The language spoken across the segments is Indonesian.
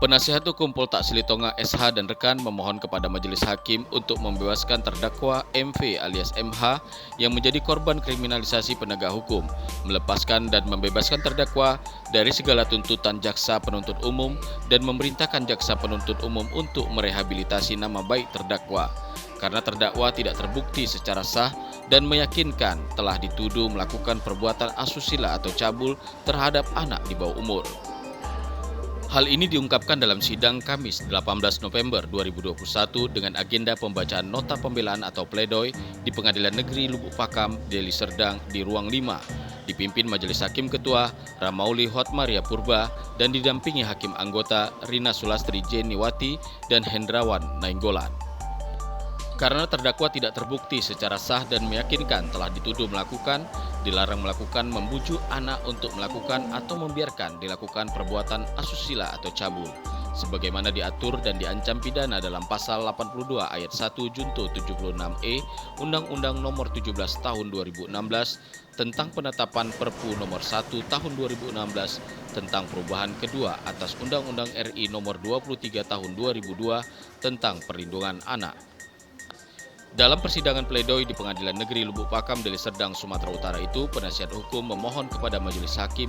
Penasihat hukum Poltak Silitonga SH dan rekan memohon kepada majelis hakim untuk membebaskan terdakwa MV alias MH yang menjadi korban kriminalisasi penegak hukum, melepaskan dan membebaskan terdakwa dari segala tuntutan jaksa penuntut umum dan memerintahkan jaksa penuntut umum untuk merehabilitasi nama baik terdakwa karena terdakwa tidak terbukti secara sah dan meyakinkan telah dituduh melakukan perbuatan asusila atau cabul terhadap anak di bawah umur. Hal ini diungkapkan dalam sidang Kamis 18 November 2021 dengan agenda pembacaan nota pembelaan atau pledoi di Pengadilan Negeri Lubuk Pakam, Deli Serdang di Ruang 5, dipimpin Majelis Hakim Ketua Ramauli Hotmaria Purba dan didampingi Hakim Anggota Rina Sulastri Jeniwati dan Hendrawan Nainggolan. Karena terdakwa tidak terbukti secara sah dan meyakinkan telah dituduh melakukan, dilarang melakukan, membujuk anak untuk melakukan atau membiarkan dilakukan perbuatan asusila atau cabul, sebagaimana diatur dan diancam pidana dalam Pasal 82 Ayat 1 Junto 76E Undang-Undang Nomor 17 Tahun 2016 tentang penetapan Perpu Nomor 1 Tahun 2016 tentang perubahan kedua atas Undang-Undang RI Nomor 23 Tahun 2002 tentang perlindungan anak. Dalam persidangan pledoi di Pengadilan Negeri Lubuk Pakam, Deli Serdang, Sumatera Utara itu, penasihat hukum memohon kepada majelis hakim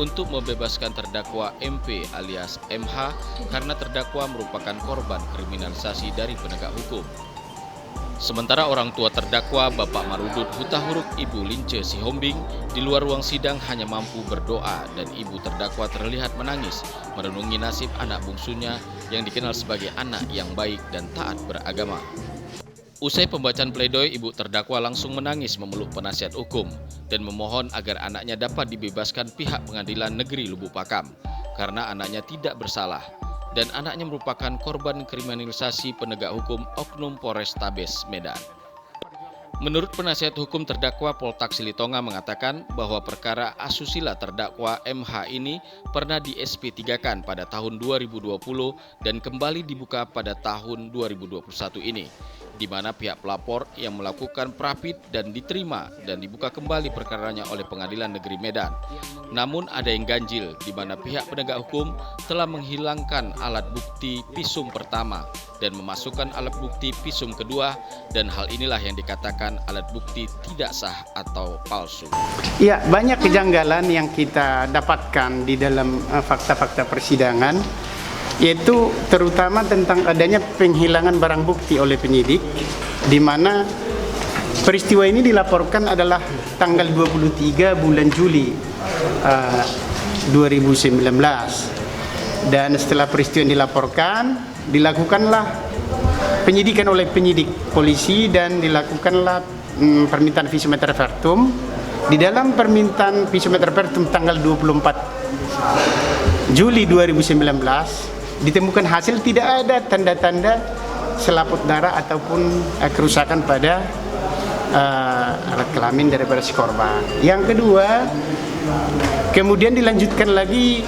untuk membebaskan terdakwa MP alias MH karena terdakwa merupakan korban kriminalisasi dari penegak hukum. Sementara orang tua terdakwa Bapak Marudut Hutahuruk Ibu Lince Sihombing di luar ruang sidang hanya mampu berdoa dan ibu terdakwa terlihat menangis merenungi nasib anak bungsunya yang dikenal sebagai anak yang baik dan taat beragama. Usai pembacaan pledoi, ibu terdakwa langsung menangis memeluk penasihat hukum dan memohon agar anaknya dapat dibebaskan pihak Pengadilan Negeri Lubuk Pakam karena anaknya tidak bersalah dan anaknya merupakan korban kriminalisasi penegak hukum Oknum Polrestabes Medan. Menurut penasihat hukum terdakwa Poltak Silitonga mengatakan bahwa perkara asusila terdakwa MH ini pernah di SP3-kan pada tahun 2020 dan kembali dibuka pada tahun 2021 ini, di mana pihak pelapor yang melakukan prapit dan diterima dan dibuka kembali perkaranya oleh Pengadilan Negeri Medan. Namun ada yang ganjil, di mana pihak penegak hukum telah menghilangkan alat bukti visum pertama dan memasukkan alat bukti visum kedua, dan hal inilah yang dikatakan alat bukti tidak sah atau palsu. Ya, banyak kejanggalan yang kita dapatkan di dalam fakta-fakta persidangan, yaitu terutama tentang adanya penghilangan barang bukti oleh penyidik, di mana peristiwa ini dilaporkan adalah tanggal 23 bulan Juli 2019, dan setelah peristiwa yang dilaporkan dilakukanlah penyidikan oleh penyidik polisi dan dilakukanlah permintaan visum et repertum. Di dalam permintaan visum et repertum tanggal 24 Juli 2019 ditemukan hasil tidak ada tanda-tanda selaput darah ataupun kerusakan pada alat kelamin daripada si korban. Yang kedua, kemudian dilanjutkan lagi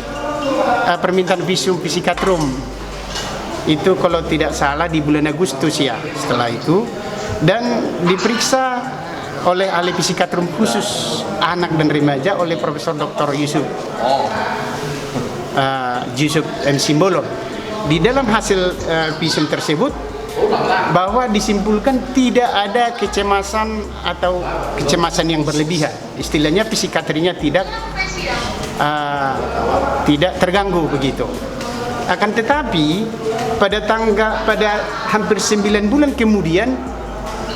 permintaan visum psikatrum. Itu kalau tidak salah di bulan Agustus ya. Setelah itu dan diperiksa oleh ahli psikatrum khusus anak dan remaja oleh Profesor Dr. Yusuf M. Simbolon. Di dalam hasil visum tersebut bahwa disimpulkan tidak ada kecemasan atau kecemasan yang berlebihan. Istilahnya psikiatrinya tidak terganggu begitu. Akan tetapi pada hampir 9 bulan kemudian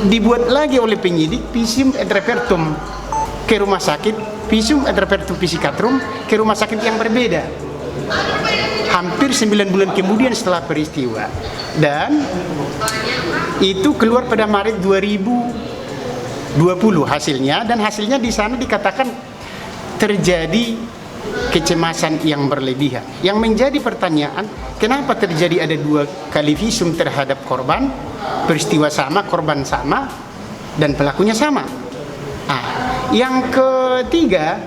dibuat lagi oleh penyidik visum et repertum ke rumah sakit, visum et repertum psikatrum ke rumah sakit yang berbeda. Hampir 9 bulan kemudian setelah peristiwa, dan itu keluar pada Maret 2020 hasilnya, dan hasilnya di sana dikatakan terjadi kecemasan yang berlebihan. Yang menjadi pertanyaan, kenapa terjadi ada 2 kali visum terhadap korban, peristiwa sama, korban sama, dan pelakunya sama. Yang ketiga,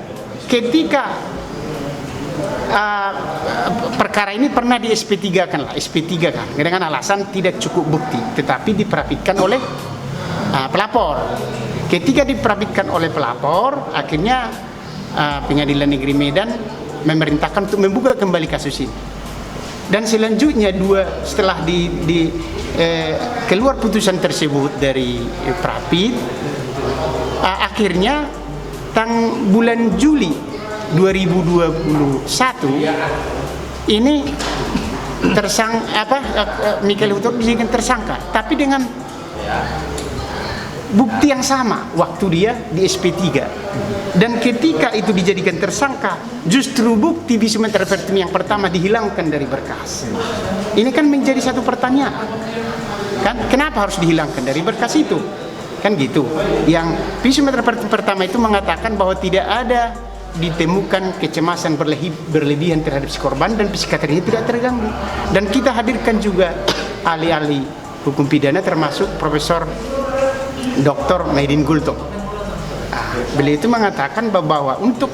ketika perkara ini pernah di SP3 kan dengan alasan tidak cukup bukti, tetapi diperhatikan oleh pelapor. Ketika diperhatikan oleh pelapor, akhirnya Pengadilan Negeri Medan memerintahkan untuk membuka kembali kasus ini. Dan selanjutnya setelah keluar putusan tersebut dari Prapit, akhirnya bulan Juli 2021 ini Michael Hutoruk dijadikan tersangka, tapi dengan bukti yang sama waktu dia di SP3. Dan ketika itu dijadikan tersangka, justru bukti visum et repertum yang pertama dihilangkan dari berkas. Ini kan menjadi satu pertanyaan, kan kenapa harus dihilangkan dari berkas itu? Kan gitu. Yang visum et repertum pertama itu mengatakan bahwa tidak ada ditemukan kecemasan berlebihan terhadap si korban dan psikoterapnya tidak terganggu. Dan kita hadirkan juga ahli-ahli hukum pidana termasuk Profesor Dr. Maidin Gultom. Beliau itu mengatakan bahwa untuk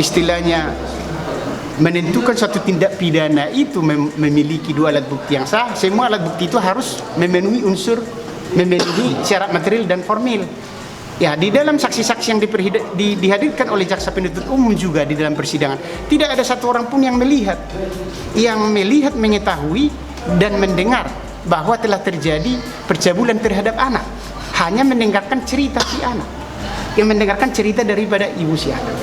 istilahnya menentukan suatu tindak pidana itu memiliki dua alat bukti yang sah, semua alat bukti itu harus memenuhi syarat material dan formil. Ya, di dalam saksi-saksi yang dihadirkan oleh jaksa penuntut umum juga di dalam persidangan, tidak ada satu orang pun yang melihat, mengetahui dan mendengar bahwa telah terjadi pencabulan terhadap anak. Hanya mendengarkan cerita si anak, yang mendengarkan cerita daripada ibu si anak,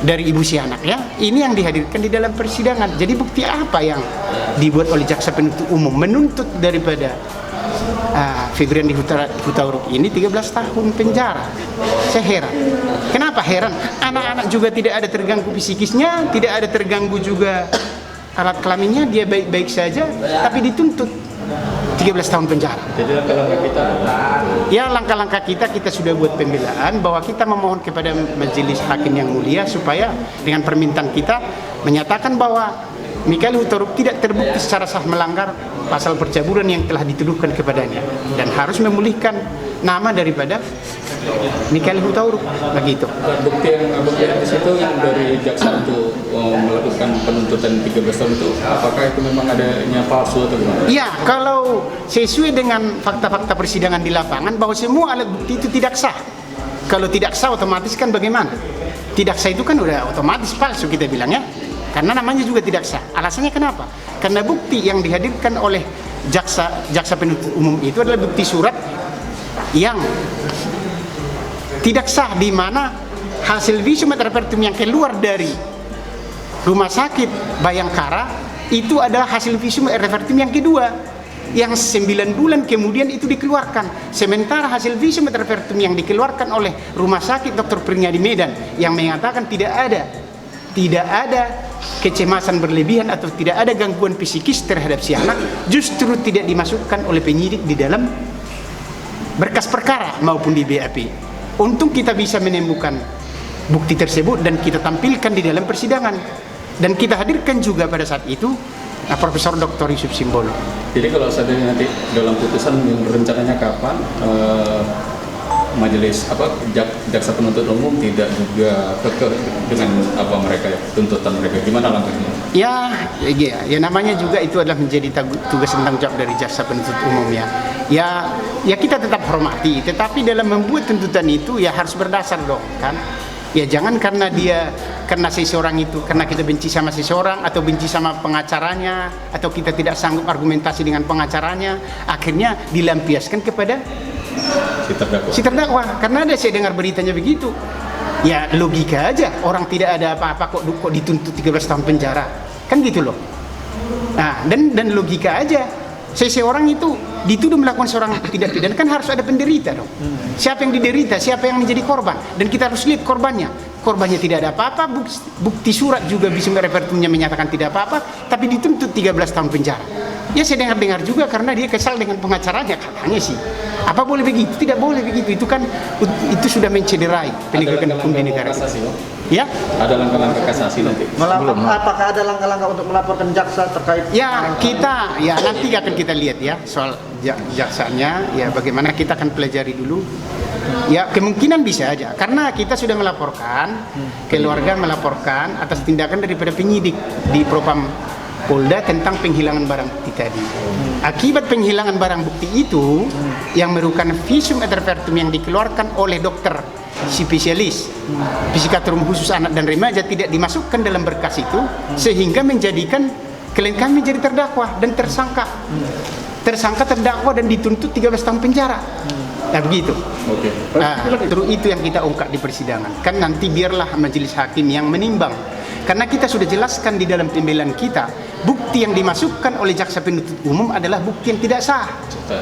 dari ibu si anak, ya. Ini yang dihadirkan di dalam persidangan. Jadi bukti apa yang dibuat oleh jaksa penuntut umum menuntut daripada Febriandi Hutoruk ini 13 tahun penjara? Saya heran. Kenapa heran? Anak-anak juga tidak ada terganggu psikisnya, tidak ada terganggu juga alat kelaminnya, dia baik-baik saja, tapi dituntut 13 tahun penjara. Jadi langkah-langkah kita, ya langkah-langkah kita sudah buat pembelaan bahwa kita memohon kepada majelis hakim yang mulia supaya dengan permintaan kita menyatakan bahwa Michael Hutoruk tidak terbukti secara sah melanggar pasal percabulan yang telah dituduhkan kepadanya dan harus memulihkan nama daripada Michael Hutoruk, begitu. Bukti yang di situ yang dari jaksa untuk melakukan penuntutan 13 tahun itu, apakah itu memang adanya palsu atau gimana? Ya, kalau sesuai dengan fakta-fakta persidangan di lapangan bahwa semua alat bukti itu tidak sah. Kalau tidak sah otomatis kan bagaimana? Tidak sah itu kan udah otomatis palsu kita bilang, ya. Karena namanya juga tidak sah. Alasannya kenapa? Karena bukti yang dihadirkan oleh jaksa penuntut umum itu adalah bukti surat yang tidak sah, di mana hasil visum et repertum yang keluar dari rumah sakit Bayangkara itu adalah hasil visum et repertum yang kedua, yang 9 bulan kemudian itu dikeluarkan. Sementara hasil visum et repertum yang dikeluarkan oleh rumah sakit Dr. Prinyadi Medan yang mengatakan tidak ada kecemasan berlebihan atau tidak ada gangguan psikis terhadap si anak, justru tidak dimasukkan oleh penyidik di dalam berkas perkara maupun di BAP. Untung kita bisa menemukan bukti tersebut dan kita tampilkan di dalam persidangan, dan kita hadirkan juga pada saat itu Profesor Dr. Yusuf Simbolo. Jadi kalau seandainya nanti dalam putusan yang rencananya kapan, majelis jaksa penuntut umum tidak juga kekeh dengan mereka tuntutan mereka, gimana langkahnya? Ya namanya juga itu adalah menjadi tugas dan tanggung jawab dari jaksa penuntut umum, ya. Ya kita tetap hormati, tetapi dalam membuat tuntutan itu ya harus berdasar dong, kan? Ya jangan karena seseorang itu, karena kita benci sama seseorang atau benci sama pengacaranya atau kita tidak sanggup argumentasi dengan pengacaranya, akhirnya dilampiaskan kepada si terdakwa. Karena ada saya dengar beritanya begitu. Ya logika aja, orang tidak ada apa-apa kok dituntut 13 tahun penjara, kan gitu loh. Nah, dan logika aja, seseorang itu dituduh melakukan seorang tindak pidana kan harus ada penderita dong. Siapa yang diderita, siapa yang menjadi korban, dan kita harus lihat korbannya tidak ada apa-apa, bukti surat juga visum et repertumnya menyatakan tidak apa-apa, tapi dituntut 13 tahun penjara. Ya saya dengar juga karena dia kesal dengan pengacaranya, katanya sih. Apa boleh begitu? Tidak boleh begitu. Itu sudah mencederai penegakan hukum di negara. Ya? Ada langkah-langkah kasasi nanti. Apakah ada langkah-langkah untuk melaporkan jaksa terkait? Ya nanti akan kita lihat ya soal jaksanya. Ya bagaimana kita akan pelajari dulu. Ya kemungkinan bisa aja karena kita sudah melaporkan, keluarga melaporkan atas tindakan daripada penyidik di Propam Polda tentang penghilangan barang bukti tadi. Akibat penghilangan barang bukti itu yang merupakan visum et repertum yang dikeluarkan oleh dokter spesialis psikiater khusus anak dan remaja tidak dimasukkan dalam berkas itu, sehingga menjadikan klien kami jadi terdakwa dan tersangka. Terdakwa dan dituntut 13 tahun penjara. Nah begitu. Terus itu yang kita ungkap di persidangan. Kan nanti biarlah majelis hakim yang menimbang. Karena kita sudah jelaskan di dalam pembelaan kita, bukti yang dimasukkan oleh jaksa penuntut umum adalah bukti yang tidak sah.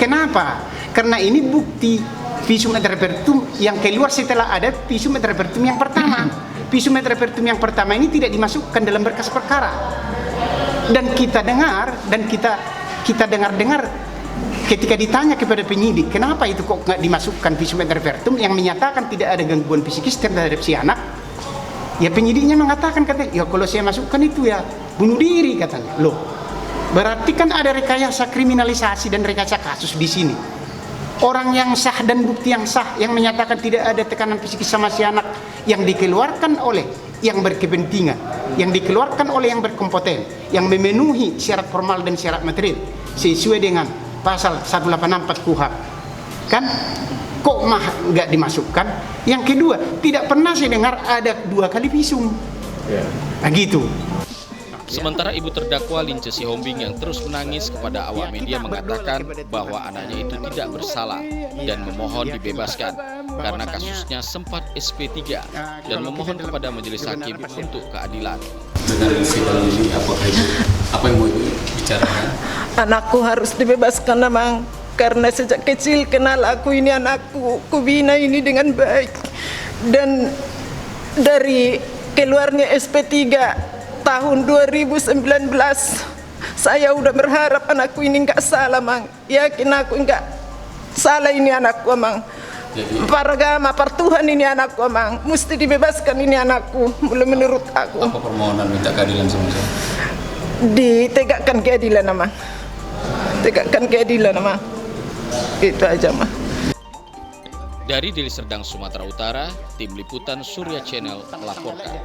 Kenapa? Karena ini bukti visum et repertum yang keluar setelah ada visum et repertum yang pertama. Visum et repertum yang pertama ini tidak dimasukkan dalam berkas perkara. Dan kita dengar dan kita dengar ketika ditanya kepada penyidik, kenapa itu kok nggak dimasukkan visum et repertum yang menyatakan tidak ada gangguan psikis terhadap si anak? Ya penyidiknya mengatakan, ya kalau saya masukkan itu ya bunuh diri katanya. Loh, berarti kan ada rekayasa kriminalisasi dan rekayasa kasus di sini. Orang yang sah dan bukti yang sah yang menyatakan tidak ada tekanan psikis sama si anak yang dikeluarkan oleh yang berkepentingan, yang dikeluarkan oleh yang berkompeten, yang memenuhi syarat formal dan syarat material sesuai dengan pasal 184 KUHP. Kan kok mah nggak dimasukkan? Yang kedua, tidak pernah saya dengar ada 2 kali visum. Nah gitu. Sementara ibu terdakwa Lince Sihombing yang terus menangis kepada awak media mengatakan bahwa anaknya itu tidak bersalah dan memohon dibebaskan karena kasusnya sempat SP3 dan memohon kepada majelis hakim untuk keadilan. Dengan sidang ini apa yang mau ibu bicarakan? Anakku harus dibebaskan, Amang, karena sejak kecil kenal aku ini anakku, kubina ini dengan baik. Dan dari keluarnya SP3 tahun 2019 saya udah berharap anakku ini nggak salah, Mang. Yakin aku nggak salah ini anakku, Mang. Paragama, Tuhan ini anakku, Mang. Mesti dibebaskan ini anakku, menurut aku. Apa permohonan minta keadilan sama saya? Ditegakkan keadilan, Mang. Tegakkan keadilan, Mang. Itu aja, Mang. Dari Deli Serdang, Sumatera Utara, Tim Liputan Surya Channel melaporkan.